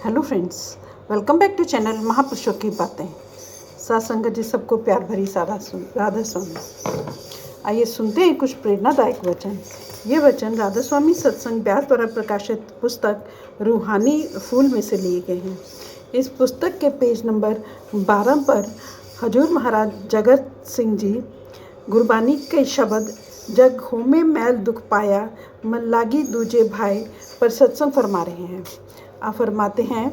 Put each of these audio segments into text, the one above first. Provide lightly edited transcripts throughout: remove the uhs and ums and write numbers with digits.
Hello friends, welcome back to channel महापुरुषों की बातें। साथ संगत जी सबको प्यार भरी राधा स्वामी। आइए सुनते हैं कुछ प्रेरणादायक वचन। ये वचन राधा स्वामी सत्संग व्यास द्वारा प्रकाशित पुस्तक रूहानी फूल में से लिए गए हैं। इस पुस्तक के पेज नंबर 12 पर हजूर महाराज जगत सिंह जी गुरबानी के शब्द जग होमे मैल दुख पाया मन लागी दूजे भाई पर सत्संग फरमा रहे हैं। आप फरमाते हैं,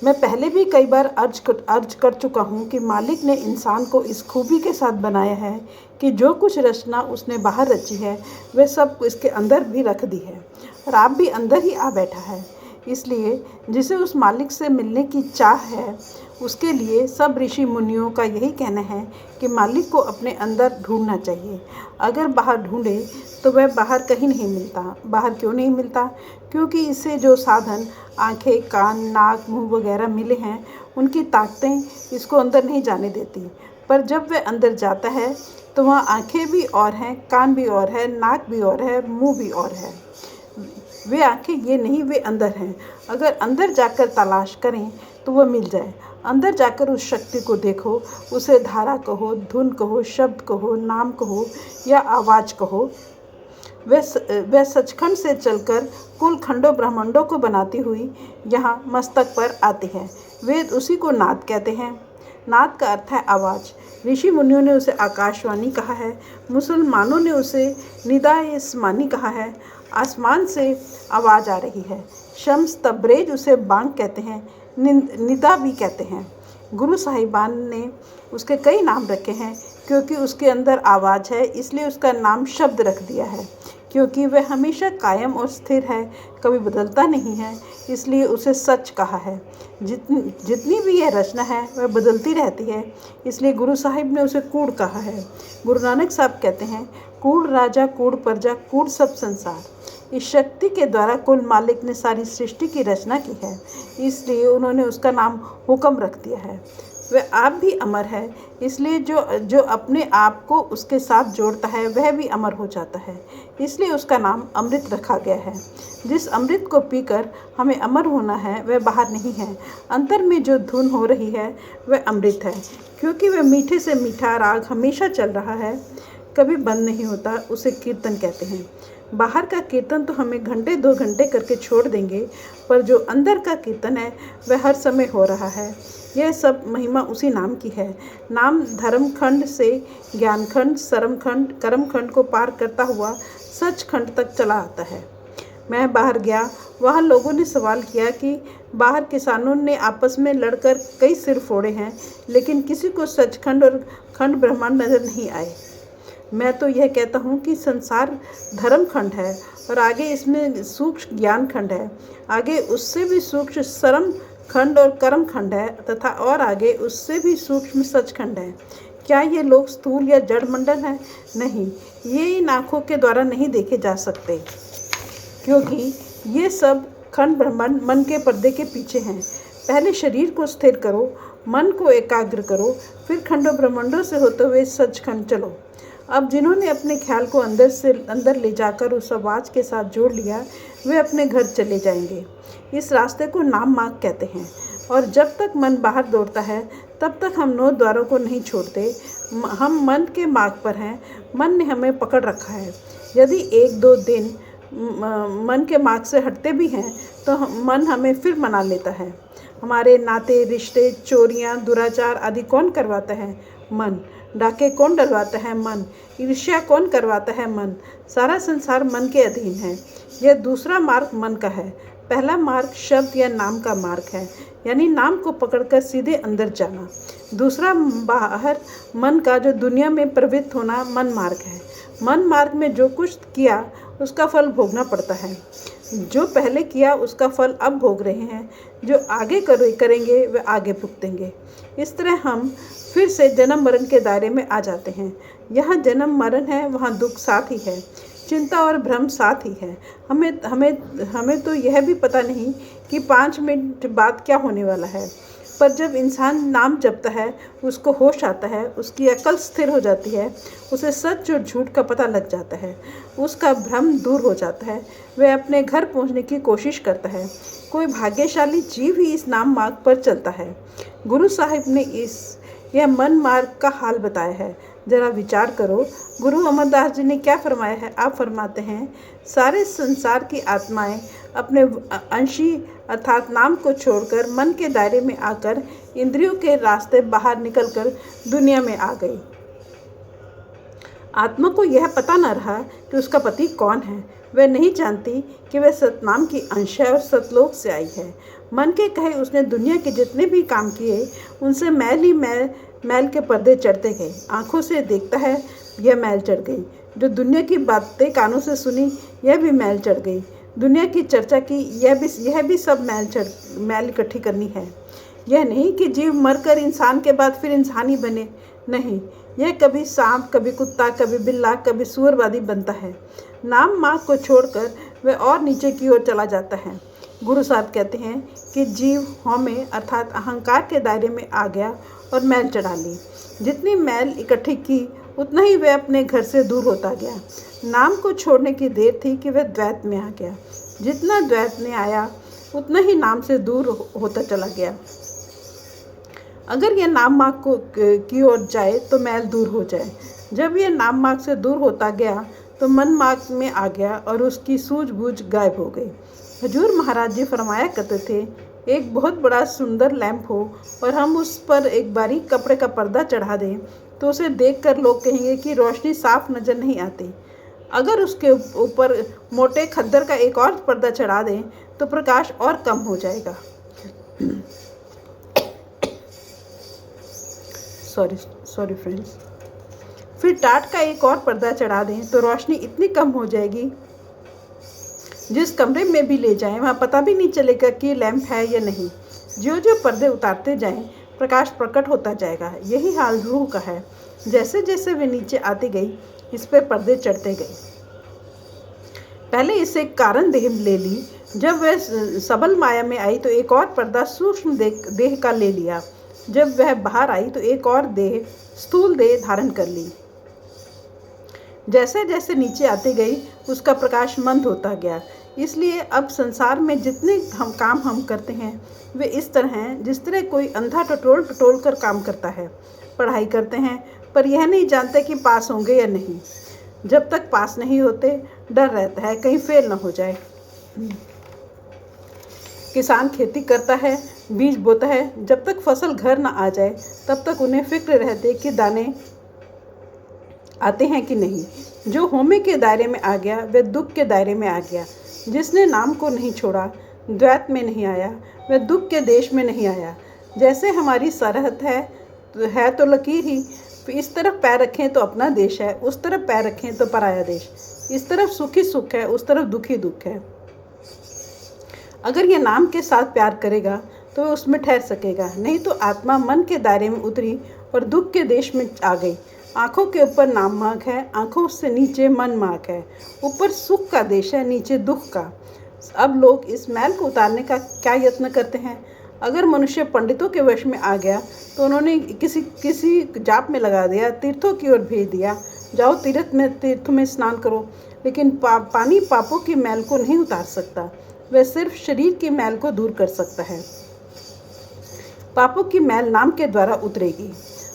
मैं पहले भी कई बार अर्ज कर चुका हूँ कि मालिक ने इंसान को इस खूबी के साथ बनाया है कि जो कुछ रचना उसने बाहर रची है वह सब इसके अंदर भी रख दी है और आप भी अंदर ही आ बैठा है। इसलिए जिसे उस मालिक से मिलने की चाह है उसके लिए सब ऋषि मुनियों का यही कहना है कि मालिक को अपने अंदर ढूंढना चाहिए। अगर बाहर ढूंढे तो वह बाहर कहीं नहीं मिलता। बाहर क्यों नहीं मिलता? क्योंकि इससे जो साधन आंखें, कान, नाक, मुंह वगैरह मिले हैं उनकी ताकतें इसको अंदर नहीं जाने देती। पर जब वह अंदर जाता है तो वहाँ आंखें भी और हैं, कान भी और है, नाक भी और है, मुंह भी और है। वे आंखें ये नहीं, वे अंदर हैं। अगर अंदर जाकर तलाश करें तो वह मिल जाए। अंदर जाकर उस शक्ति को देखो, उसे धारा कहो, धुन कहो, शब्द कहो, नाम कहो या आवाज़ कहो। वह सचखंड से चलकर कुल खंडों ब्रह्मांडों को बनाती हुई यहाँ मस्तक पर आती है। वेद उसी को नाद कहते हैं। नाद का अर्थ है आवाज़। ऋषि मुनियों ने उसे आकाशवाणी कहा है। मुसलमानों ने उसे निदायस्मानी कहा है। आसमान से आवाज़ आ रही है। शम्स तब्रेज उसे बांग कहते हैं, निदा भी कहते हैं। गुरु साहिबान ने उसके कई नाम रखे हैं। क्योंकि उसके अंदर आवाज़ है इसलिए उसका नाम शब्द रख दिया है। क्योंकि वह हमेशा कायम और स्थिर है, कभी बदलता नहीं है, इसलिए उसे सच कहा है। जितनी भी यह रचना है वह बदलती रहती है, इसलिए गुरु साहिब ने उसे कूड़ कहा है। गुरु नानक साहब कहते हैं, कूड़ राजा, कूड़ प्रजा, कूड़ सब संसार। इस शक्ति के द्वारा कुल मालिक ने सारी सृष्टि की रचना की है, इसलिए उन्होंने उसका नाम हुक्म रख दिया है। वह आप भी अमर है, इसलिए जो अपने आप को उसके साथ जोड़ता है वह भी अमर हो जाता है, इसलिए उसका नाम अमृत रखा गया है। जिस अमृत को पीकर हमें अमर होना है वह बाहर नहीं है। अंतर में जो धुन हो रही है वह अमृत है। क्योंकि वह मीठे से मीठा राग हमेशा चल रहा है, कभी बंद नहीं होता, उसे कीर्तन कहते हैं। बाहर का कीर्तन तो हमें घंटे 2 घंटे करके छोड़ देंगे, पर जो अंदर का कीर्तन है वह हर समय हो रहा है। यह सब महिमा उसी नाम की है। नाम धर्म खंड से ज्ञान खंड, सरम खंड, कर्म खंड को पार करता हुआ सच खंड तक चला आता है। मैं बाहर गया, वहाँ लोगों ने सवाल किया कि बाहर किसानों ने आपस में लड़कर कई सिर फोड़े हैं, लेकिन किसी को सचखंड और खंड ब्रह्मांड नजर नहीं आए। मैं तो यह कहता हूँ कि संसार धर्म खंड है और आगे इसमें सूक्ष्म ज्ञान खंड है, आगे उससे भी सूक्ष्म सरम खंड और कर्म खंड है, तथा और आगे उससे भी सूक्ष्म सचखंड है। क्या ये लोग स्थूल या जड़ मंडल हैं? नहीं, ये इन आँखों के द्वारा नहीं देखे जा सकते, क्योंकि ये सब खंड ब्रह्मांड मन के पर्दे के पीछे हैं। पहले शरीर को स्थिर करो, मन को एकाग्र करो, फिर खंडों ब्रह्मांडों से होते हुए सचखंड चलो। अब जिन्होंने अपने ख्याल को अंदर से अंदर ले जाकर उस आवाज़ के साथ जोड़ लिया वे अपने घर चले जाएंगे। इस रास्ते को नाम मार्ग कहते हैं। और जब तक मन बाहर दौड़ता है तब तक हम 9 द्वारों को नहीं छोड़ते। हम मन के मार्ग पर हैं, मन ने हमें पकड़ रखा है। यदि 1-2 दिन मन के मार्ग से हटते भी हैं तो मन हमें फिर मना लेता है। हमारे नाते, रिश्ते, चोरियाँ, दुराचार आदि कौन करवाता है? मन। डाके कौन डलवाता है? मन। ईर्ष्या कौन करवाता है? मन। सारा संसार मन के अधीन है। यह दूसरा मार्ग मन का है। पहला मार्ग शब्द या नाम का मार्ग है, यानी नाम को पकड़कर सीधे अंदर जाना। दूसरा बाहर मन का जो दुनिया में प्रवृत्त होना मन मार्ग है। मन मार्ग में जो कुछ किया उसका फल भोगना पड़ता है। जो पहले किया उसका फल अब भोग रहे हैं, जो आगे करेंगे वे आगे भुगतेंगे। इस तरह हम फिर से जन्म मरण के दायरे में आ जाते हैं। यहाँ जन्म मरण है, वहाँ दुख साथ ही है, चिंता और भ्रम साथ ही है। हमें तो यह भी पता नहीं कि 5 मिनट बाद क्या होने वाला है। पर जब इंसान नाम जपता है, उसको होश आता है, उसकी अकल स्थिर हो जाती है, उसे सच और झूठ का पता लग जाता है, उसका भ्रम दूर हो जाता है, वह अपने घर पहुंचने की कोशिश करता है। कोई भाग्यशाली जीव ही इस नाम मार्ग पर चलता है। गुरु साहिब ने यह मन मार्ग का हाल बताया है। जरा विचार करो, गुरु अमरदास जी ने क्या फरमाया है। आप फरमाते हैं, सारे संसार की आत्माएं अपने अंशी अर्थात नाम को छोड़कर मन के दायरे में आकर इंद्रियों के रास्ते बाहर निकलकर दुनिया में आ गई। आत्मा को यह पता न रहा कि उसका पति कौन है। वह नहीं जानती कि वह सतनाम की अंश है और सतलोक से आई है। मन के कहे उसने दुनिया के जितने भी काम किए, उनसे मैल ही मैल के पर्दे चढ़ते गए। आंखों से देखता है, यह मैल चढ़ गई। जो दुनिया की बातें कानों से सुनी, यह भी मैल चढ़ गई। दुनिया की चर्चा की, यह भी सब मैल इकट्ठी करनी है। यह नहीं कि जीव मरकर इंसान के बाद फिर इंसान ही बने, नहीं, यह कभी सांप, कभी कुत्ता, कभी बिल्ला, कभी सुअरवादी बनता है। नाम मार्ग को छोड़कर वह और नीचे की ओर चला जाता है। गुरु साहब कहते हैं कि जीव हौमे अर्थात अहंकार के दायरे में आ गया और मैल चढ़ा ली। जितनी मैल इकट्ठी की, उतना ही वह अपने घर से दूर होता गया। नाम को छोड़ने की देर थी कि वह द्वैत में आ गया। जितना द्वैत में आया, उतना ही नाम से दूर होता चला गया। अगर यह नाम मार्ग की ओर जाए तो मैल दूर हो जाए। जब यह नाम मार्ग से दूर होता गया तो मन मार्ग में आ गया और उसकी सूझबूझ गायब हो गई। हजूर महाराज जी फरमाया करते थे, एक बहुत बड़ा सुंदर लैंप हो और हम उस पर एक बारीक कपड़े का पर्दा चढ़ा दें तो उसे देखकर लोग कहेंगे कि रोशनी साफ नज़र नहीं आती। अगर उसके ऊपर मोटे खद्दर का एक और पर्दा चढ़ा दें तो प्रकाश और कम हो जाएगा। Sorry friends. फिर टाट का एक और पर्दा चढ़ा दें तो रोशनी इतनी कम हो जाएगी, जिस कमरे में भी ले जाएं वहाँ पता भी नहीं चलेगा कि लैंप है या नहीं। जो जो पर्दे उतारते जाएं, प्रकाश प्रकट होता जाएगा। यही हाल रूह का है। जैसे जैसे वे नीचे आती गई, इस पर पर्दे चढ़ते गए। पहले इसे कारण देह ले ली। जब वह सबल माया में आई तो एक और पर्दा सूक्ष्म देह का ले लिया। जब वह बाहर आई तो एक और देह स्थूल देह धारण कर ली। जैसे जैसे नीचे आती गई, उसका प्रकाश मंद होता गया। इसलिए अब संसार में जितने काम हम करते हैं, वे इस तरह हैं जिस तरह कोई अंधा टटोल कर काम करता है। पढ़ाई करते हैं पर यह नहीं जानते कि पास होंगे या नहीं। जब तक पास नहीं होते, डर रहता है कहीं फेल न हो जाए। किसान खेती करता है, बीज बोता है, जब तक फसल घर न आ जाए तब तक उन्हें फिक्र रहती कि दाने आते हैं कि नहीं। जो होमे के दायरे में आ गया, वह दुख के दायरे में आ गया। जिसने नाम को नहीं छोड़ा, द्वैत में नहीं आया, वह दुख के देश में नहीं आया। जैसे हमारी सरहद है तो लकीर ही, इस तरफ पैर रखें तो अपना देश है, उस तरफ पैर रखें तो पराया देश। इस तरफ सुख ही सुख है, उस तरफ दुख ही दुख है। अगर यह नाम के साथ प्यार करेगा तो वह उसमें ठहर सकेगा, नहीं तो आत्मा मन के दायरे में उतरी और दुख के देश में आ गई। आँखों के ऊपर नाम मार्ग है, आँखों से नीचे मन मार्ग है। ऊपर सुख का देश है, नीचे दुख का। अब लोग इस मैल को उतारने का क्या यत्न करते हैं। अगर मनुष्य पंडितों के वश में आ गया तो उन्होंने किसी जाप में लगा दिया, तीर्थों की ओर भेज दिया, जाओ तीर्थ में स्नान करो। लेकिन पानी पापों की मैल को नहीं उतार सकता, वह सिर्फ शरीर की मैल को दूर कर सकता है। पापों की मैल नाम के द्वारा उतरेगी।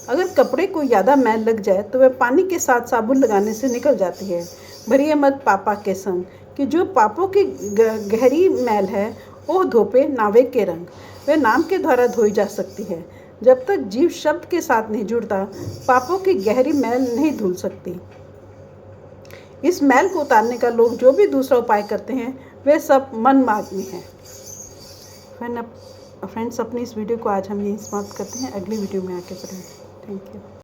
अगर कपड़े को ज़्यादा मैल लग जाए तो वह पानी के साथ साबुन लगाने से निकल जाती है। भरिए मत पापा के संग कि जो पापों की गहरी मैल है, ओह धोपे नावे के रंग, वह नाम के द्वारा धोई जा सकती है। जब तक जीव शब्द के साथ नहीं जुड़ता, पापों की गहरी मैल नहीं धुल सकती। इस मैल को उतारने का लोग जो भी दूसरा उपाय करते हैं, वे सब मन मार्ग में है। फ्रेंड्स, अपनी इस वीडियो को आज हम यहीं समाप्त करते हैं। अगली वीडियो में आके पढ़ेंगे। Thank you.